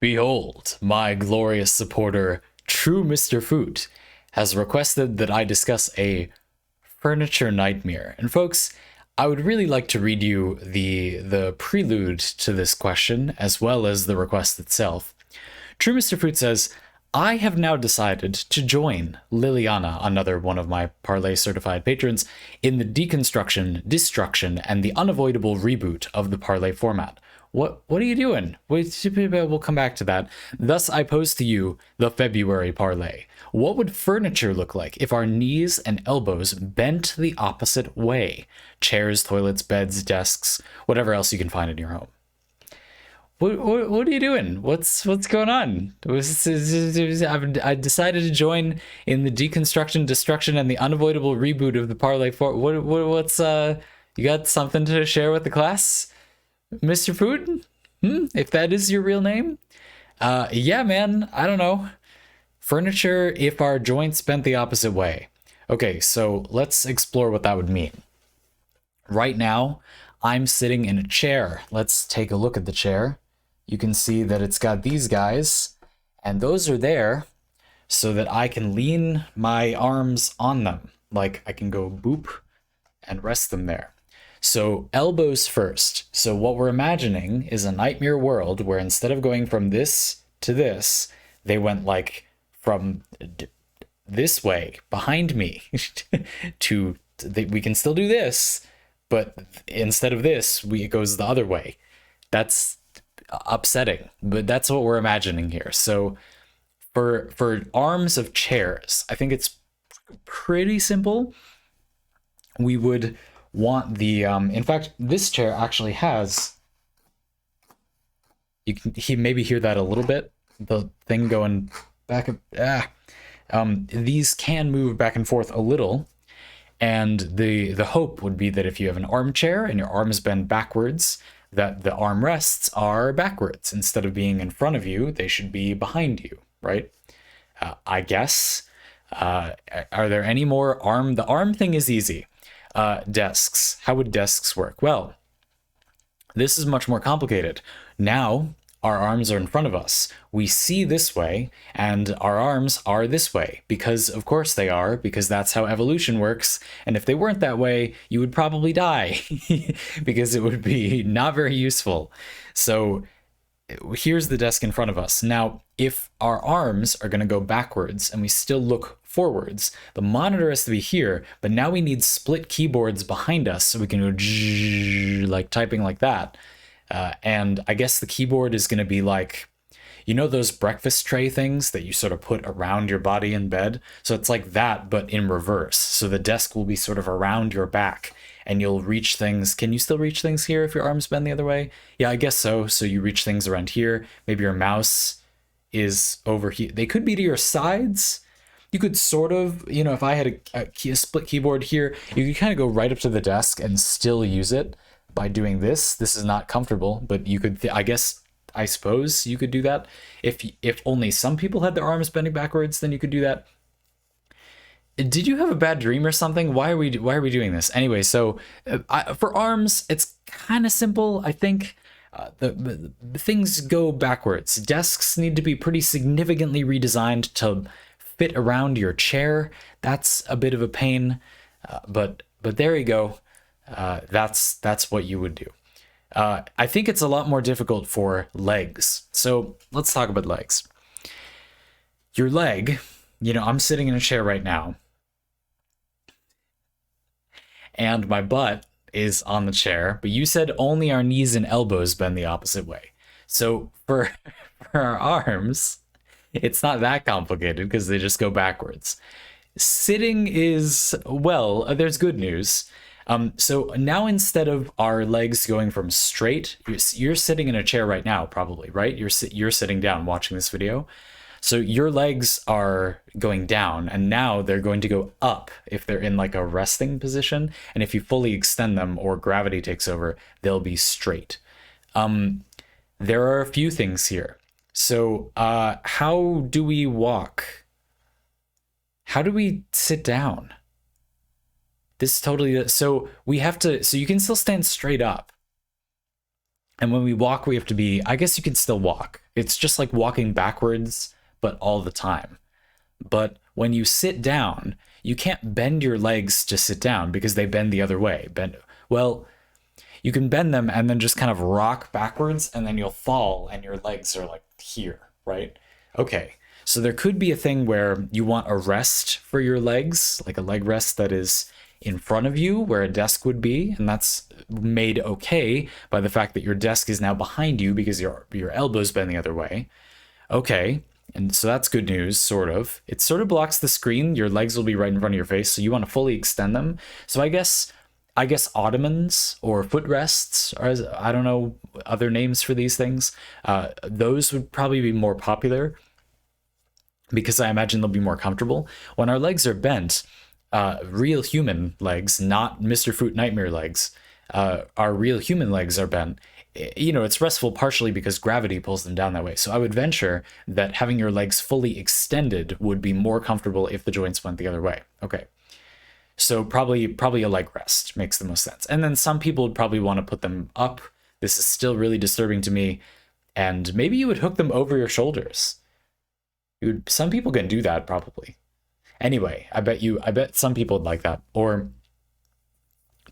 Behold, my glorious supporter, True Mr.FOoT, has requested that I discuss a furniture nightmare. And folks, I would really like to read you the prelude to this question, as well as the request itself. True Mr.FOoT says, I have now decided to join Liliana, another one of my Parley certified patrons, in the deconstruction, destruction, and the unavoidable reboot of the Parley format. What are you doing? We'll come back to that. Thus, I pose to you the February Parley. What would furniture look like if our knees and elbows bent the opposite way? Chairs, toilets, beds, desks, whatever else you can find in your home. What are you doing? What's going on? I decided to join in the deconstruction, destruction, and the unavoidable reboot of the Parley. What's you got something to share with the class, Mr. Food? If that is your real name? Yeah, man. I don't know. Furniture if our joints bent the opposite way. Okay, so let's explore what that would mean. Right now, I'm sitting in a chair. Let's take a look at the chair. You can see that it's got these guys, and those are there so that I can lean my arms on them. Like I can go boop and rest them there. So elbows first. So what we're imagining is a nightmare world where instead of going from this to this, they went like from this way behind me to we can still do this, but instead of this, it goes the other way. That's upsetting, but that's what we're imagining here. So for arms of chairs, I think it's pretty simple. We would want the in fact, this chair actually has, you can maybe hear that a little bit, the thing going back and these can move back and forth a little, and the hope would be that if you have an armchair and your arms bend backwards, that the armrests are backwards. Instead of being in front of you, they should be behind you, right? I guess. Are there any more arm? The arm thing is easy. Desks. How would desks work? Well, this is much more complicated. Now, our arms are in front of us. We see this way, and our arms are this way, because of course they are, because that's how evolution works. And if they weren't that way, you would probably die, because it would be not very useful. So here's the desk in front of us. Now, if our arms are going to go backwards and we still look forwards, the monitor has to be here, but now we need split keyboards behind us so we can go like typing like that. And I guess the keyboard is going to be like, you know, those breakfast tray things that you sort of put around your body in bed? So it's like that, but in reverse. So the desk will be sort of around your back and you'll reach things. Can you still reach things here if your arms bend the other way? Yeah, I guess so. So you reach things around here. Maybe your mouse is over here. They could be to your sides. You could sort of, you know, if I had a split keyboard here, you could kind of go right up to the desk and still use it by doing this. This is not comfortable, but you could, I suppose you could do that. If only some people had their arms bending backwards, then you could do that. Did you have a bad dream or something? Why are we doing this? Anyway, so for arms, it's kind of simple. I think the things go backwards. Desks need to be pretty significantly redesigned to fit around your chair. That's a bit of a pain, but there you go. That's what you would do. I think it's a lot more difficult for legs. So let's talk about legs. Your leg, you know, I'm sitting in a chair right now, and my butt is on the chair, but you said only our knees and elbows bend the opposite way. So for our arms, it's not that complicated because they just go backwards. Sitting is, well, there's good news. So now instead of our legs going from straight, you're sitting in a chair right now, probably, right? You're sitting down watching this video. So your legs are going down, and now they're going to go up if they're in like a resting position. And if you fully extend them or gravity takes over, they'll be straight. There are a few things here. So how do we walk? How do we sit down? This is totally, so we have to, so you can still stand straight up. And when we walk, we have to be, I guess you can still walk. It's just like walking backwards, but all the time. But when you sit down, you can't bend your legs to sit down because they bend the other way. Well, you can bend them and then just kind of rock backwards, and then you'll fall and your legs are like here, right? Okay. So there could be a thing where you want a rest for your legs, like a leg rest that is in front of you where a desk would be, and that's made okay by the fact that your desk is now behind you because your elbows bend the other way. Okay. And so that's good news, sort of. It sort of blocks the screen. Your legs will be right in front of your face, so you want to fully extend them. So I guess ottomans or footrests, or I don't know other names for these things. Those would probably be more popular because I imagine they'll be more comfortable. When our legs are bent, real human legs, not Mr. Foot nightmare legs, our real human legs are bent. It's restful partially because gravity pulls them down that way. So I would venture that having your legs fully extended would be more comfortable if the joints went the other way. Okay. So probably a leg rest makes the most sense. And then some people would probably want to put them up. This is still really disturbing to me. And maybe you would hook them over your shoulders. Some people can do that probably. Anyway, I bet some people would like that. Or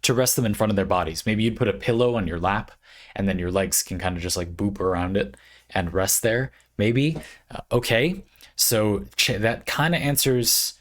to rest them in front of their bodies. Maybe you'd put a pillow on your lap and then your legs can kind of just like boop around it and rest there. Maybe. Okay. So that kind of answers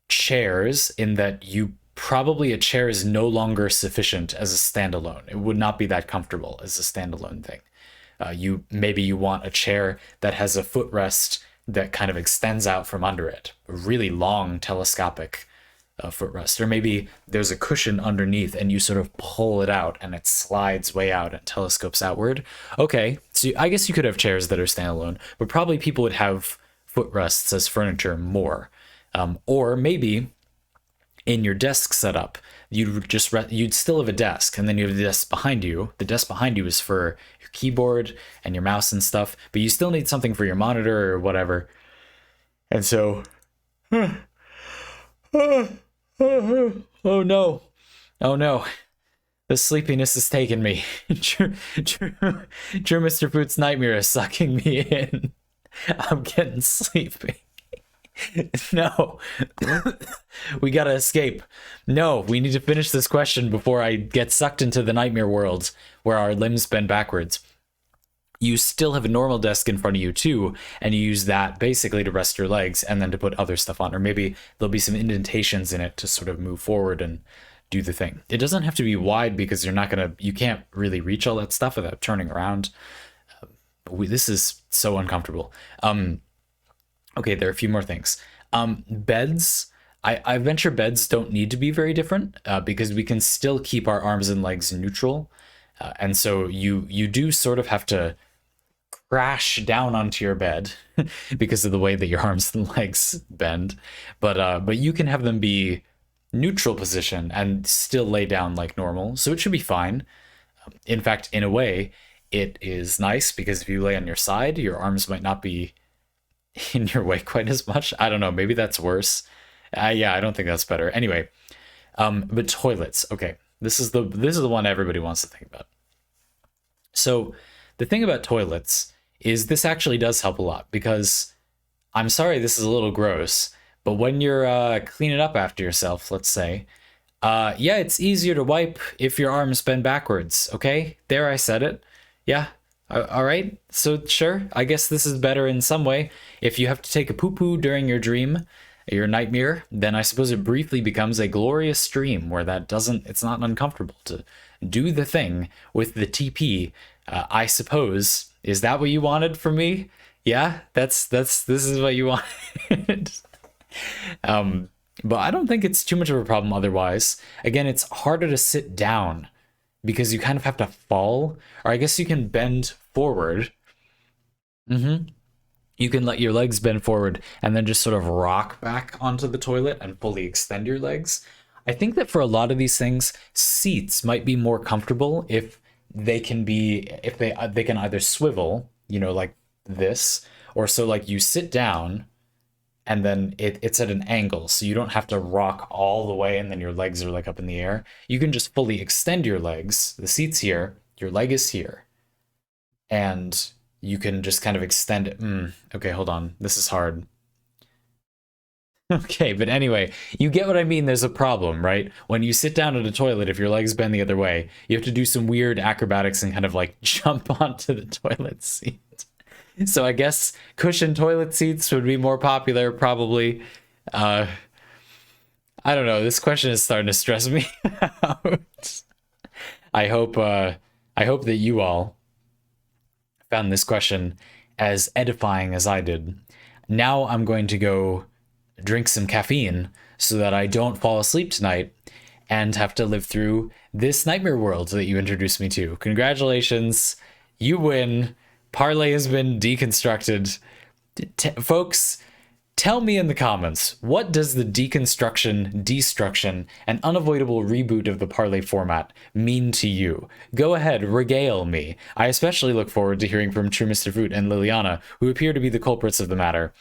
chairs in that a chair is no longer sufficient as a standalone. It would not be that comfortable as a standalone thing. You want a chair that has a footrest that kind of extends out from under it, a really long telescopic footrest, or maybe there's a cushion underneath and you sort of pull it out and it slides way out and telescopes outward. Okay, so I guess you could have chairs that are standalone, but probably people would have footrests as furniture more. Or maybe in your desk setup, you'd still have a desk, and then you have the desk behind you. The desk behind you is for your keyboard and your mouse and stuff, but you still need something for your monitor or whatever. And so, oh no, oh no, the sleepiness has taken me. True Mr. Foot's nightmare is sucking me in. I'm getting sleepy. No, we gotta escape. No, we need to finish this question before I get sucked into the nightmare world where our limbs bend backwards. You still have a normal desk in front of you too, and you use that basically to rest your legs and then to put other stuff on, or maybe there'll be some indentations in it to sort of move forward and do the thing. It doesn't have to be wide because you can't really reach all that stuff without turning around. This is so uncomfortable. Okay, there are a few more things. Beds. I venture beds don't need to be very different because we can still keep our arms and legs neutral. And so you do sort of have to crash down onto your bed because of the way that your arms and legs bend. But you can have them be neutral position and still lay down like normal. So it should be fine. In fact, in a way, it is nice because if you lay on your side, your arms might not be in your way quite as much. I don't know. Maybe that's worse. Yeah, I don't think that's better. Anyway, but toilets. Okay, this is the one everybody wants to think about. So the thing about toilets is this actually does help a lot because I'm sorry this is a little gross, but when you're cleaning up after yourself, let's say, yeah, it's easier to wipe if your arms bend backwards. Okay, there I said it. Yeah. All right, so sure, I guess this is better in some way. If you have to take a poo-poo during your dream, your nightmare, then I suppose it briefly becomes a glorious dream where it's not uncomfortable to do the thing with the TP. I suppose, is that what you wanted from me? Yeah, this is what you wanted. But I don't think it's too much of a problem otherwise. Again, it's harder to sit down because you kind of have to fall, or I guess you can bend forward. You can let your legs bend forward and then just sort of rock back onto the toilet and fully extend your legs. I think that for a lot of these things, seats might be more comfortable if they can either swivel, like this, or so like you sit down and then it's at an angle, so you don't have to rock all the way and then your legs are like up in the air. You can just fully extend your legs. The seat's here, your leg is here, and you can just kind of extend it. Okay, hold on. This is hard. Okay, but anyway, you get what I mean. There's a problem, right? When you sit down at a toilet, if your legs bend the other way, you have to do some weird acrobatics and kind of like jump onto the toilet seat. So I guess cushion toilet seats would be more popular, probably. I don't know. This question is starting to stress me out. I hope that you all found this question as edifying as I did. Now I'm going to go drink some caffeine so that I don't fall asleep tonight and have to live through this nightmare world that you introduced me to. Congratulations. You win. Parley has been deconstructed. Folks, tell me in the comments, what does the deconstruction, destruction, and unavoidable reboot of the Parley format mean to you? Go ahead, regale me. I especially look forward to hearing from True Mr.FOoT and Liliana, who appear to be the culprits of the matter.